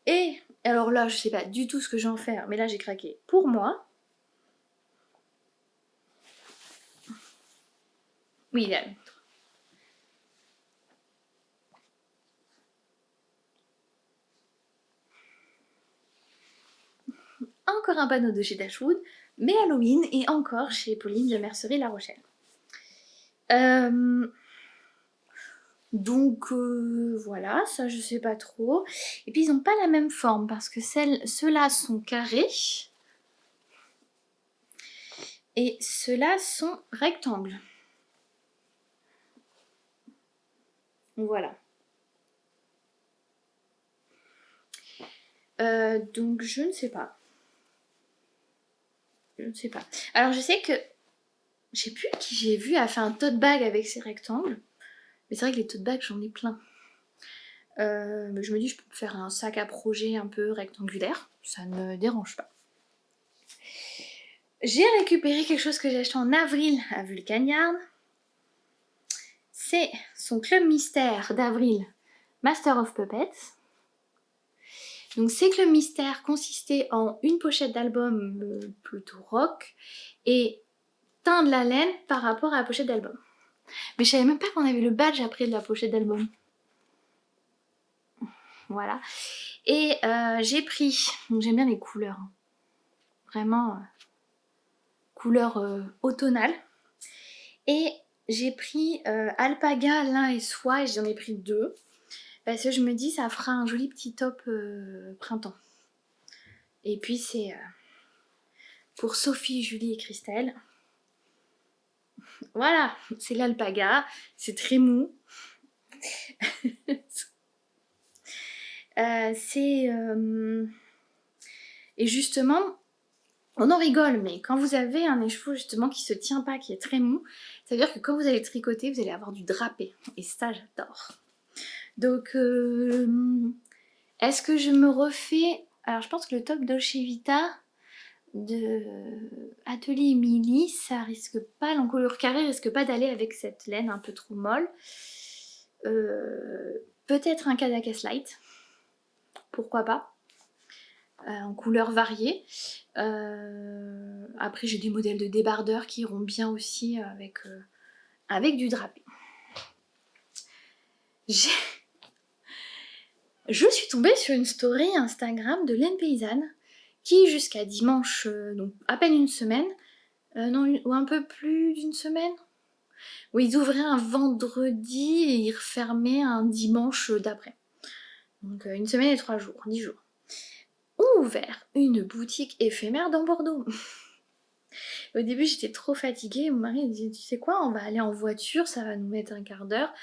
Et alors là, je sais pas du tout ce que je vais en faire, mais là j'ai craqué pour moi. Oui, là. Encore un panneau de chez Dashwood, mais Halloween, et encore chez Pauline de Mercerie La Rochelle. Donc voilà, ça je sais pas trop. Et puis ils n'ont pas la même forme parce que ceux-là sont carrés et ceux-là sont rectangles. Voilà. Donc je ne sais pas. Je ne sais pas. Alors je sais que, je sais plus qui j'ai vu a fait un tote bag avec ses rectangles. Mais c'est vrai que les tote bags, j'en ai plein. Mais je me dis, je peux faire un sac à projet un peu rectangulaire. Ça ne me dérange pas. J'ai récupéré quelque chose que j'ai acheté en avril à Vulcaniard. C'est son club mystère d'avril, Master of Puppets. Donc ces clubs mystères consistaient en une pochette d'album plutôt rock et teindre la laine par rapport à la pochette d'album. Mais je savais même pas qu'on avait le badge après de la pochette d'album. Voilà. Et j'ai pris, donc j'aime bien les couleurs, hein. Vraiment couleurs automnales. Et j'ai pris alpaga, lin et soie et j'en ai pris 2. Parce que je me dis ça fera un joli petit top printemps. Et puis c'est pour Sophie, Julie et Christelle. Voilà, c'est l'alpaga, c'est très mou. Et justement, on en rigole, mais quand vous avez un écheveau justement qui se tient pas, qui est très mou, ça veut dire que quand vous allez tricoter, vous allez avoir du drapé. Et ça, j'adore. Donc, est-ce que je me refais... Alors, je pense que le top Dolce Vita de Atelier Emily, ça risque pas, l'encolure carrée risque pas d'aller avec cette laine un peu trop molle. Peut-être un Kadakes Light, pourquoi pas, en couleurs variées. Après j'ai des modèles de débardeurs qui iront bien aussi avec du drapé. Je suis tombée sur une story Instagram de Laine Paysanne qui jusqu'à dimanche, donc à peine une semaine, ou un peu plus d'une semaine, où ils ouvraient un vendredi et ils refermaient un dimanche d'après. Donc une semaine et 3 jours, 10 jours. Ont ouvert une boutique éphémère dans Bordeaux. Au début j'étais trop fatiguée, mon mari dit tu sais quoi, on va aller en voiture, ça va nous mettre un quart d'heure,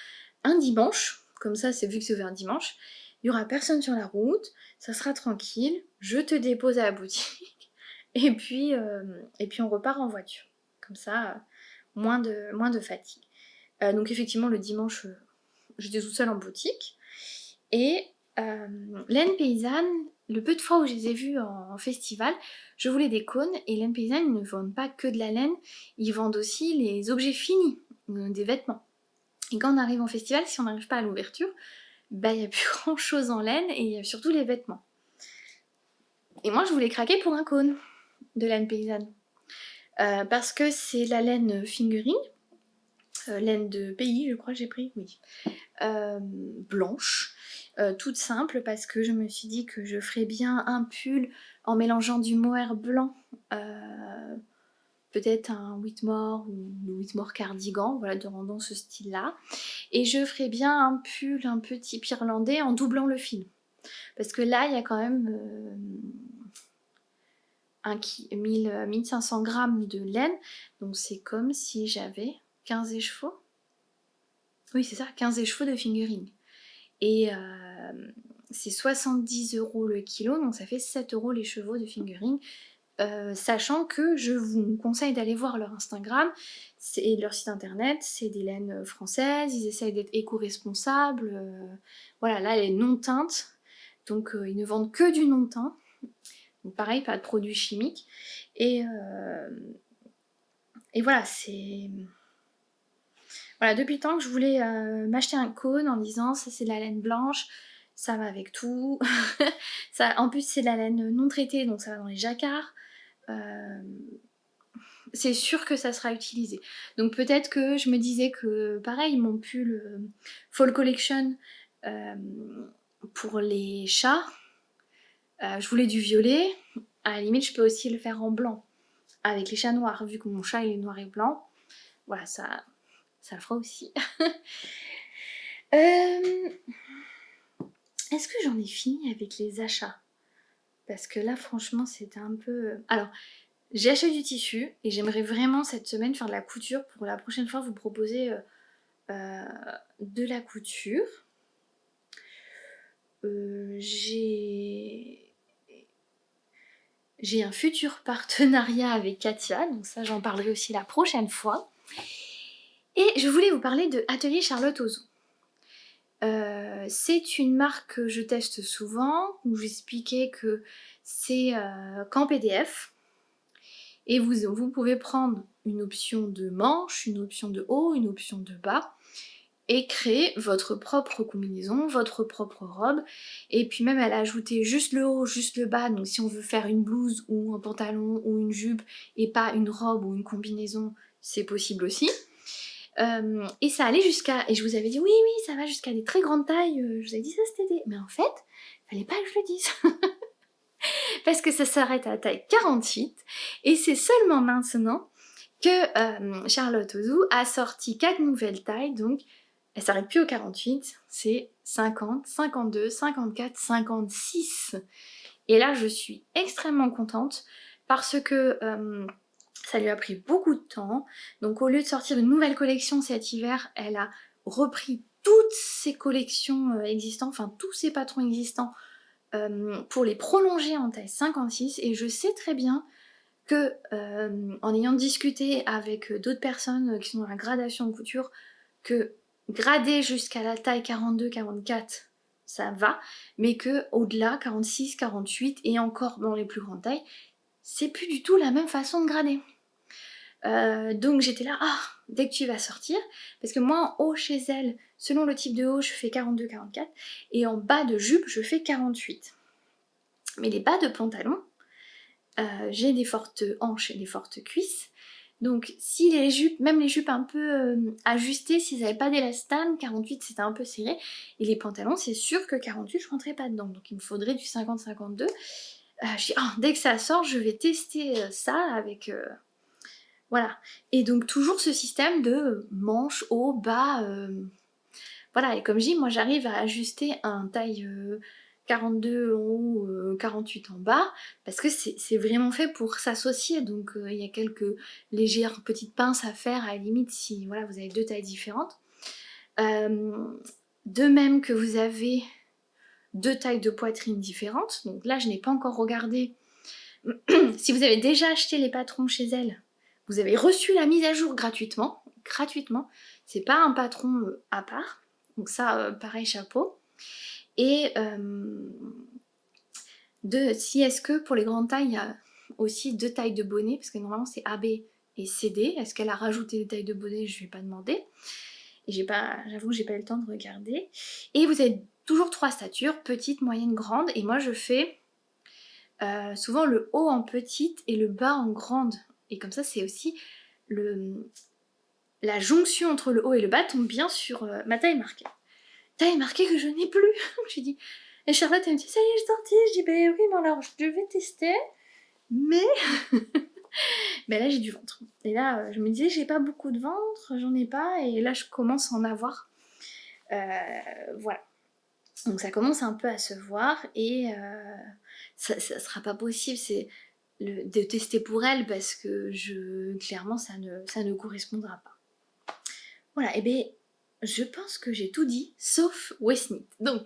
un dimanche, comme ça c'est vu que c'est ouvert un dimanche, il y aura personne sur la route, ça sera tranquille, je te dépose à la boutique et puis on repart en voiture. Comme ça, moins de fatigue. Donc effectivement le dimanche, j'étais toute seule en boutique et Laine Paysanne, le peu de fois où je les ai vus en festival, je voulais des cônes et Laine Paysanne ils ne vendent pas que de la laine, ils vendent aussi les objets finis, des vêtements. Et quand on arrive en festival, si on n'arrive pas à l'ouverture, bah il n'y a plus grand chose en laine et il y a surtout les vêtements. Et moi je voulais craquer pour un cône de Laine Paysanne. Parce que c'est la laine fingering, laine de pays je crois que j'ai pris, oui. Blanche, toute simple parce que je me suis dit que je ferais bien un pull en mélangeant du mohair blanc, peut-être un Whitmore ou le Whitmore cardigan, voilà, dans ce style-là. Et je ferais bien un pull un peu type irlandais en doublant le fil. Parce que là, il y a quand même 1500 grammes de laine, donc c'est comme si j'avais 15 écheveaux. Oui, c'est ça, 15 écheveaux de fingering. Et c'est 70 € le kilo, donc ça fait 7 € les chevaux de fingering. Sachant que je vous conseille d'aller voir leur Instagram et leur site internet, c'est des laines françaises, ils essayent d'être éco-responsables. Voilà, là elle est non-teinte, donc ils ne vendent que du non-teint. Donc pareil, pas de produits chimiques. Et voilà, c'est... Voilà, depuis le temps que je voulais m'acheter un cône en disant ça c'est de la laine blanche, ça va avec tout. Ça, en plus c'est de la laine non traitée, donc ça va dans les jacquards. C'est sûr que ça sera utilisé. Donc peut-être que je me disais que pareil, mon pull Fall Collection pour les chats, je voulais du violet. À la limite, je peux aussi le faire en blanc avec les chats noirs, vu que mon chat il est noir et blanc. Voilà, ça le fera aussi. Est-ce que j'en ai fini avec les achats? Parce que là, franchement, c'était un peu... Alors, j'ai acheté du tissu et j'aimerais vraiment cette semaine faire de la couture pour la prochaine fois vous proposer de la couture. J'ai un futur partenariat avec Katia, donc ça j'en parlerai aussi la prochaine fois. Et je voulais vous parler de Atelier Charlotte Ozou. C'est une marque que je teste souvent, où j'expliquais que c'est qu'en PDF. Et vous pouvez prendre une option de manche, une option de haut, une option de bas, et créer votre propre combinaison, votre propre robe. Et puis même elle a ajouté juste le haut, juste le bas, donc si on veut faire une blouse ou un pantalon ou une jupe et pas une robe ou une combinaison, c'est possible aussi. Et ça allait jusqu'à... Et je vous avais dit oui, oui, ça va jusqu'à des très grandes tailles, je vous avais dit ça cet été. Mais en fait, fallait pas que je le dise. Parce que ça s'arrête à la taille 48. Et c'est seulement maintenant que Charlotte Ozou a sorti 4 nouvelles tailles, donc elle s'arrête plus au 48, c'est 50, 52, 54, 56. Et là, je suis extrêmement contente parce que ça lui a pris beaucoup de temps. Donc au lieu de sortir une nouvelle collection cet hiver, elle a repris toutes ses collections existantes, enfin tous ses patrons existants pour les prolonger en taille 56. Et je sais très bien que en ayant discuté avec d'autres personnes qui sont dans la gradation de couture, que grader jusqu'à la taille 42-44 ça va, mais que au-delà 46, 48 et encore dans les plus grandes tailles, c'est plus du tout la même façon de grader. Donc j'étais là, dès que tu vas sortir, parce que moi en haut chez elle, selon le type de haut, je fais 42-44 et en bas de jupe, je fais 48. Mais les bas de pantalon, j'ai des fortes hanches et des fortes cuisses. Donc si les jupes, même les jupes un peu ajustées, s'ils n'avaient pas d'élastane, 48 c'était un peu serré. Et les pantalons, c'est sûr que 48 je rentrais pas dedans. Donc il me faudrait du 50-52. Je dis, dès que ça sort, je vais tester ça avec... voilà. Et donc toujours ce système de manche, haut, bas... voilà, et comme je dis, moi j'arrive à ajuster un taille 42 en haut, 48 en bas, parce que c'est vraiment fait pour s'associer, donc il y a quelques légères petites pinces à faire à la limite si voilà, vous avez deux tailles différentes. De même que vous avez deux tailles de poitrine différentes, donc là je n'ai pas encore regardé. Si vous avez déjà acheté les patrons chez elle, vous avez reçu la mise à jour gratuitement, c'est pas un patron à part, donc ça pareil chapeau. Et si est-ce que pour les grandes tailles, il y a aussi deux tailles de bonnet, parce que normalement c'est AB et CD. Est-ce qu'elle a rajouté des tailles de bonnet? Je ne vais pas demander. Et j'avoue que j'ai pas eu le temps de regarder. Et vous avez toujours trois statures, petite, moyenne, grande. Et moi je fais souvent le haut en petite et le bas en grande. Et comme ça c'est aussi la jonction entre le haut et le bas tombe bien sur ma taille marquée. Taille marquée que je n'ai plus. J'ai dit... Et Charlotte elle me dit ça y est, je suis sortie. Je dis ben oui, mais alors je devais tester, mais ben là j'ai du ventre. Et là je me disais j'ai pas beaucoup de ventre, j'en ai pas, et là je commence à en avoir. Voilà. Donc ça commence un peu à se voir et ça sera pas possible de tester pour elle parce que clairement ça ne correspondra pas. Voilà, et ben je pense que j'ai tout dit sauf Westnit. Donc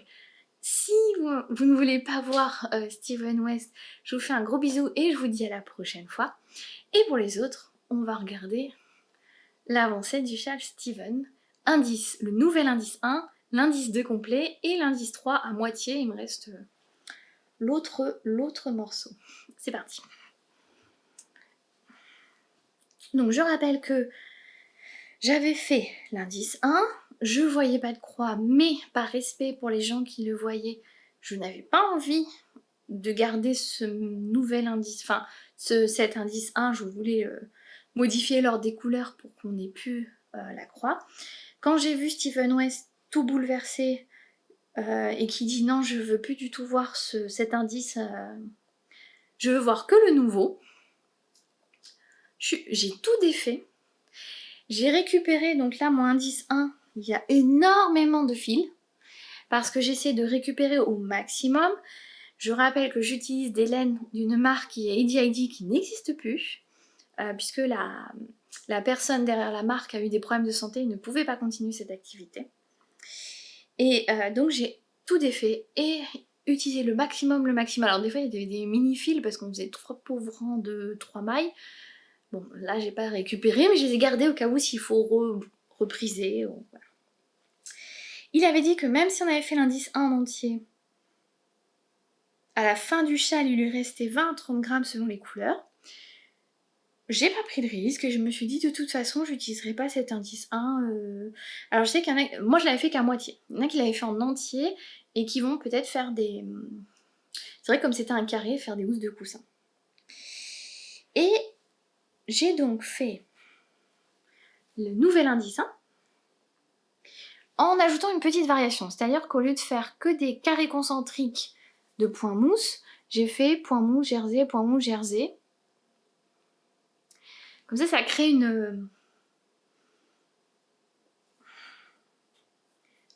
si vous ne voulez pas voir Steven West, je vous fais un gros bisou et je vous dis à la prochaine fois. Et pour les autres, on va regarder l'avancée du châle Steven. Le nouvel indice 1, l'indice 2 complet et l'indice 3 à moitié. Il me reste l'autre morceau. C'est parti. Donc je rappelle que j'avais fait l'indice 1. Je voyais pas de croix, mais par respect pour les gens qui le voyaient, je n'avais pas envie de garder ce nouvel indice, enfin cet indice 1, je voulais modifier l'ordre des couleurs pour qu'on ait plus la croix. Quand j'ai vu Steven West tout bouleversé et qui dit non, je veux plus du tout voir cet indice, je veux voir que le nouveau, j'ai tout défait. J'ai récupéré, donc là mon indice 1, il y a énormément de fils, parce que j'essaie de récupérer au maximum. Je rappelle que j'utilise des laines d'une marque qui est Eddie Heidi qui n'existe plus, puisque la personne derrière la marque a eu des problèmes de santé et ne pouvait pas continuer cette activité. Et donc j'ai tout défait et utilisé le maximum. Alors des fois il y avait des mini-fils parce qu'on faisait 3 pauvres rangs de 3 mailles. Bon là j'ai pas récupéré mais je les ai gardés au cas où s'il faut repriser. Voilà. Il avait dit que même si on avait fait l'indice 1 en entier, à la fin du châle il lui restait 20 à 30 grammes selon les couleurs. J'ai pas pris de risque et je me suis dit de toute façon j'utiliserai pas cet indice 1. Alors je sais qu'il y en a, moi je l'avais fait qu'à moitié. Il y en a qui l'avaient fait en entier et qui vont peut-être faire des... C'est vrai comme c'était un carré, faire des housses de coussin. Et j'ai donc fait le nouvel indice 1 en ajoutant une petite variation. C'est-à-dire qu'au lieu de faire que des carrés concentriques de points mousse, j'ai fait point mousse, jersey, point mousse, jersey. Comme ça crée une...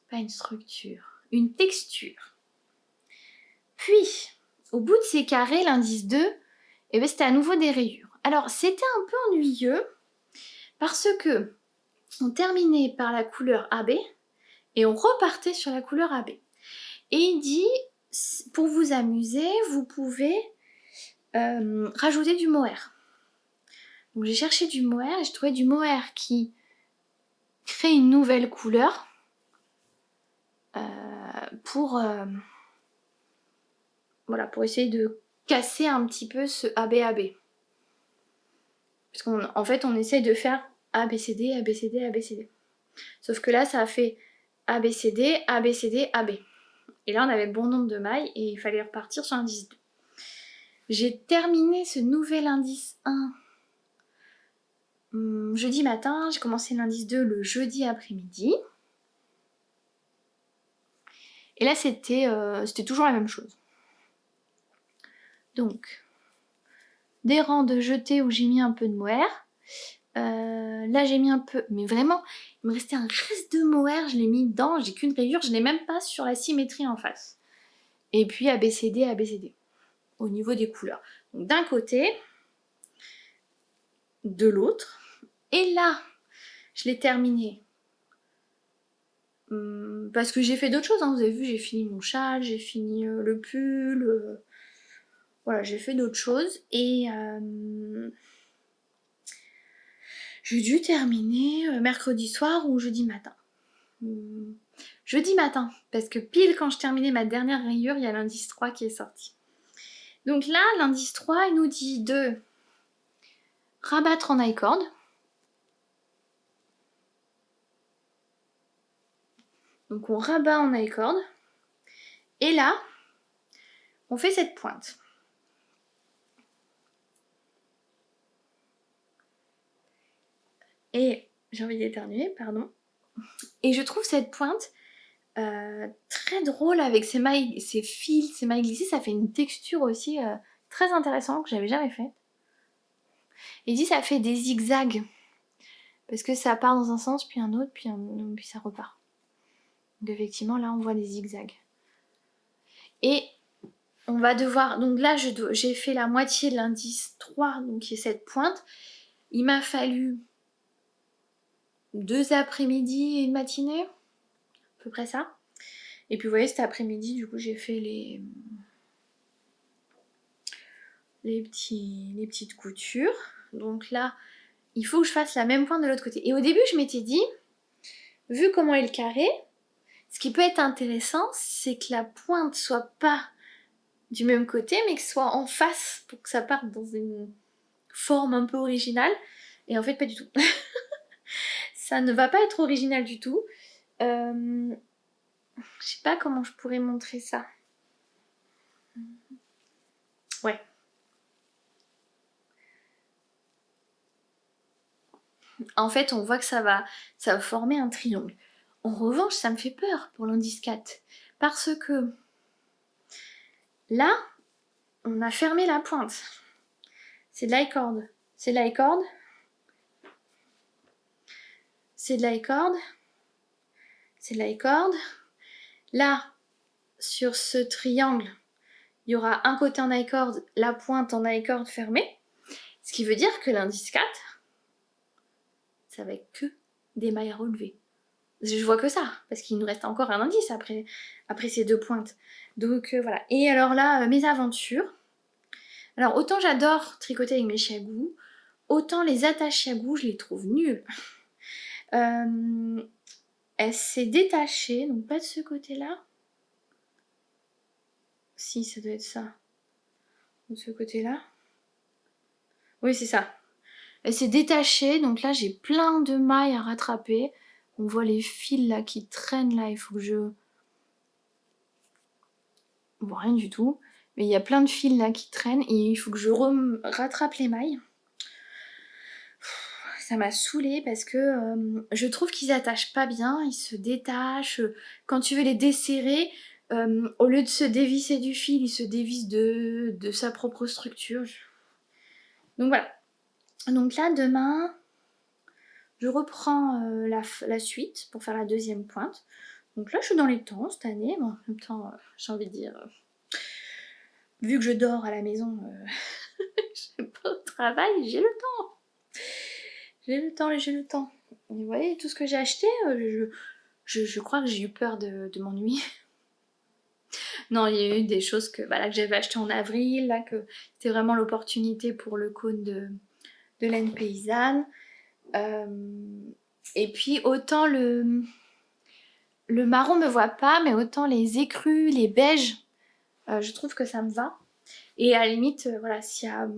Pas une structure, une texture. Puis, au bout de ces carrés, l'indice 2, eh ben, c'était à nouveau des rayures. Alors, c'était un peu ennuyeux parce que on terminait par la couleur AB et on repartait sur la couleur AB. Et il dit, pour vous amuser, vous pouvez rajouter du mohair. Donc j'ai cherché du mohair et j'ai trouvé du mohair qui crée une nouvelle couleur pour essayer de casser un petit peu ce ABAB. Parce qu'en fait, on essaye de faire ABCD, ABCD, ABCD. Sauf que là, ça a fait ABCD, ABCD, AB. Et là, on avait le bon nombre de mailles et il fallait repartir sur l'indice 2. J'ai terminé ce nouvel indice 1 jeudi matin. J'ai commencé l'indice 2 le jeudi après-midi. Et là, c'était toujours la même chose. Donc, des rangs de jetés où j'ai mis un peu de mohair. Là, j'ai mis un peu... Mais vraiment, il me restait un reste de mohair. Je l'ai mis dedans. J'ai qu'une rayure. Je l'ai même pas sur la symétrie en face. Et puis ABCD, ABCD. Au niveau des couleurs. Donc, d'un côté, de l'autre. Et là, je l'ai terminé. Parce que j'ai fait d'autres choses. Hein. Vous avez vu, j'ai fini mon châle, j'ai fini le pull... Voilà, j'ai fait d'autres choses et j'ai dû terminer mercredi soir ou jeudi matin. Jeudi matin, parce que pile quand je terminais ma dernière rayure, il y a l'indice 3 qui est sorti. Donc là, l'indice 3, il nous dit de rabattre en I-cord. Donc on rabat en I-cord. Et là, on fait cette pointe. Et j'ai envie d'éternuer, pardon. Et je trouve cette pointe très drôle avec ces fils, ces mailles glissées. Ça fait une texture aussi très intéressante que j'avais jamais faite. Et il dit ça fait des zigzags. Parce que ça part dans un sens, puis un autre, puis ça repart. Donc effectivement, là, on voit des zigzags. Et on va devoir... Donc là, j'ai fait la moitié de l'indice 3, donc qui est cette pointe. Il m'a fallu 2 après-midi et une matinée, à peu près ça. Et puis vous voyez, cet après-midi, du coup, j'ai fait les petites coutures. Donc là, il faut que je fasse la même pointe de l'autre côté. Et au début, je m'étais dit, vu comment est le carré, ce qui peut être intéressant, c'est que la pointe soit pas du même côté, mais que ce soit en face pour que ça parte dans une forme un peu originale. Et en fait, pas du tout. Ça ne va pas être original du tout. Je sais pas comment je pourrais montrer ça. Ouais. En fait, on voit que ça va former un triangle. En revanche, ça me fait peur pour l'indice 4. Parce que là, on a fermé la pointe. C'est de l'I-cord. C'est de l'I-cord. C'est de l'I-cord. C'est de l'I-cord. Là, sur ce triangle, il y aura un côté en I-cord, la pointe en I-cord fermée. Ce qui veut dire que l'indice 4, ça va être que des mailles à relever. Je vois que ça, parce qu'il nous reste encore un indice après ces 2 pointes. Donc voilà. Et alors là, mes aventures. Alors autant j'adore tricoter avec mes chiagoux, autant les attaches chiagoux, je les trouve nulles. Elle s'est détachée, donc pas de ce côté-là. Si, ça doit être ça. De ce côté-là. Oui, c'est ça. Elle s'est détachée, donc là j'ai plein de mailles à rattraper. On voit les fils là qui traînent là, il faut que je... Bon, rien du tout. Mais il y a plein de fils là qui traînent et il faut que je rattrape les mailles. Ça m'a saoulée parce que je trouve qu'ils attachent pas bien, ils se détachent. Quand tu veux les desserrer, au lieu de se dévisser du fil, ils se dévissent de sa propre structure. Donc voilà. Donc là, demain, je reprends la suite pour faire la 2e pointe. Donc là, je suis dans les temps cette année. Bon, en même temps, j'ai envie de dire, vu que je dors à la maison, je vais pas au travail, j'ai le temps. J'ai le temps. Et vous voyez, tout ce que j'ai acheté, je crois que j'ai eu peur de m'ennuyer. Non, il y a eu des choses que j'avais achetées en avril, là, que c'était vraiment l'opportunité pour le cône de laine paysanne. Et puis autant le marron me voit pas, mais autant les écrus, les beiges, je trouve que ça me va. Et à la limite, voilà, s'il y a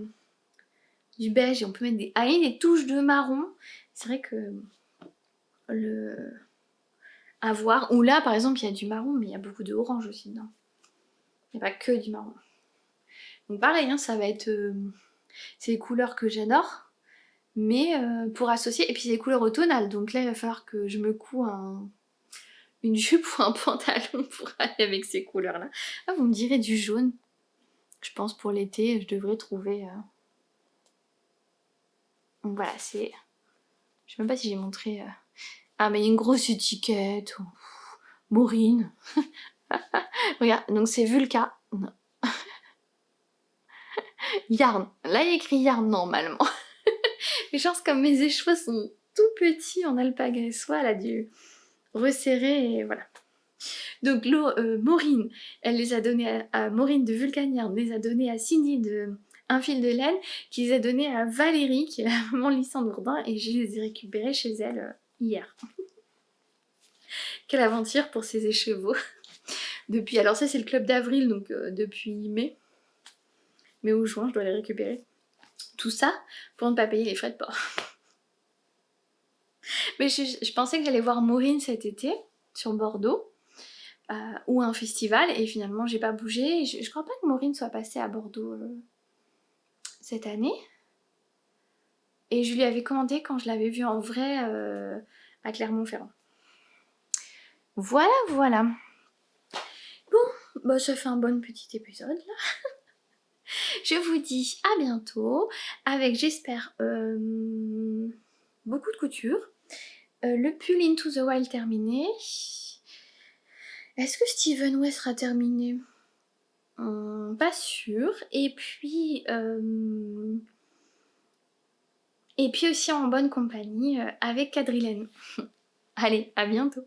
du beige et on peut mettre des touches de marron, c'est vrai que à voir. Ou là, par exemple, il y a du marron, mais il y a beaucoup de orange aussi dedans. Il n'y a pas que du marron. Donc pareil, hein, ça va être... c'est des couleurs que j'adore, mais pour associer... Et puis c'est des couleurs automnales, donc là, il va falloir que je me coud une jupe ou un pantalon pour aller avec ces couleurs-là. Ah, vous me direz du jaune. Je pense pour l'été, je devrais trouver... Donc voilà, c'est... Je sais même pas si j'ai montré... Ah, mais il y a une grosse étiquette. Maureen. Regarde, donc c'est Vulca. Yarn. Là, il y a écrit Yarn normalement. Mais je pense comme mes écheveaux sont tout petits en alpaga et soie, elle a dû resserrer et voilà. Donc Maureen, elle les a donnés à Maureen de Vulcan Yarn, les a donnés à Cindy de Un fil de laine, qui les a donnés à Valérie, qui est la maman de Lysandre Bourdin, et je les ai récupérés chez elle hier. Quelle aventure pour ces écheveaux. Depuis, alors ça c'est le club d'avril, donc depuis mai ou juin, je dois les récupérer. Tout ça pour ne pas payer les frais de port. Mais je pensais que j'allais voir Maureen cet été sur Bordeaux ou un festival et finalement j'ai pas bougé. Je crois pas que Maureen soit passée à Bordeaux cette année. Et je lui avais commandé quand je l'avais vue en vrai à Clermont-Ferrand. Voilà, voilà. Bon, bah ça fait un bon petit épisode là. Je vous dis à bientôt avec, j'espère, beaucoup de couture. Le pull Into the Wild terminé. Est-ce que Steven West sera terminé? Pas sûr. Et puis aussi en bonne compagnie avec Quadrilène. Allez, à bientôt.